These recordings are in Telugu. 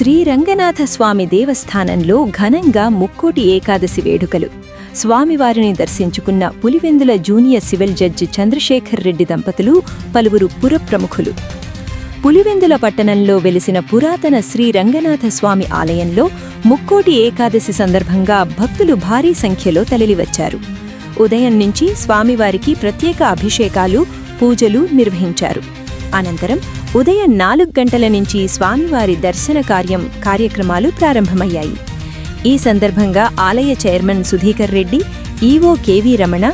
శ్రీరంగనాథ స్వామి దేవస్థానంలో ఘనంగా ముక్కోటి ఏకాదశి వేడుకలు. స్వామివారిని దర్శించుకున్న Pulivendula junior civil judge Chandrasekhar Reddy దంపతులు, పలువురు పురప్రముఖులు. పులివెందుల పట్టణంలో వెలిసిన పురాతన శ్రీరంగనాథ స్వామి ఆలయంలో ముక్కోటి ఏకాదశి సందర్భంగా భక్తులు భారీ సంఖ్యలో తరలివచ్చారు. ఉదయం నుంచి స్వామివారికి ప్రత్యేక అభిషేకాలు, పూజలు నిర్వహించారు. అనంతరం ఉదయం 4 గంటల నుంచి స్వామివారి దర్శన కార్యక్రమాలు ప్రారంభమయ్యాయి. ఈ సందర్భంగా ఆలయ chairman Sudhikar Reddy, EO K V Ramana,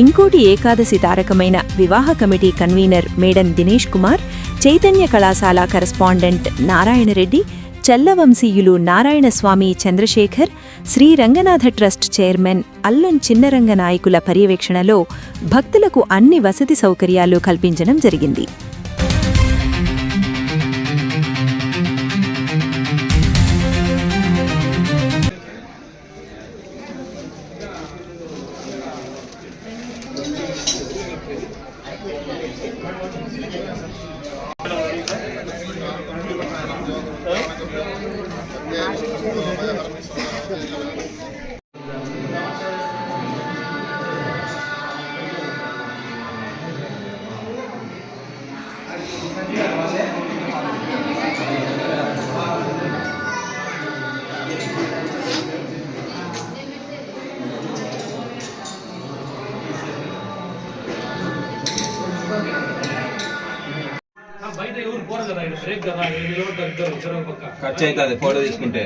ఇంకోటి ఏకాదశి తారకమైన వివాహ committee convener madam Dinesh Kumar, Chaitanya కళాశాల కరస్పాండెంట్ నారాయణరెడ్డి, చల్లవంశీయులు నారాయణస్వామి చంద్రశేఖర్, శ్రీరంగనాథ ట్రస్ట్ చైర్మన్ అల్లం చిన్నరంగ నాయకుల పర్యవేక్షణలో భక్తులకు అన్ని వసతి సౌకర్యాలు కల్పించడం జరిగింది. ఖర్చు అవుతుంది ఫోటో తీసుకుంటే.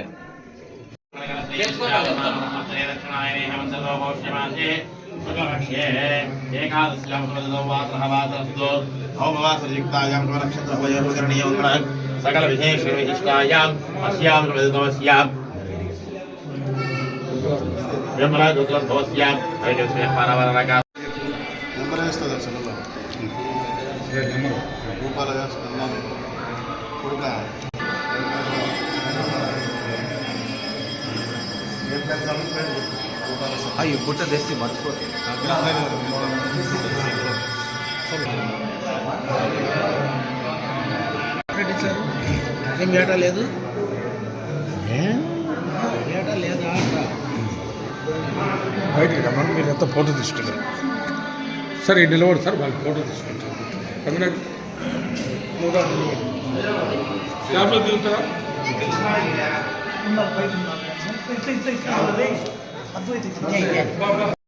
సకల విశేషాయాం అస్యాం ప్రవేదనస్యాం బ్రహ్మరాజోత్సవస్యాం వైద్యస్య పారవరక నెంబర్ వేస్తుంది అసలు రూపాయలు వేస్తున్నాను కొడుక అయ్యి గుట్ట తెచ్చి మర్చిపోతే ఏం ఏటా లేదు ఏటా లేదా బయటికి రమ్మని మీరు ఎంత ఫోటో తీసుకుంటారు సార్. ఈ నిలబడి సార్ వాళ్ళు ఫోటో తీసుకుంటారు. ల్యాబ్లో దిగుతారా?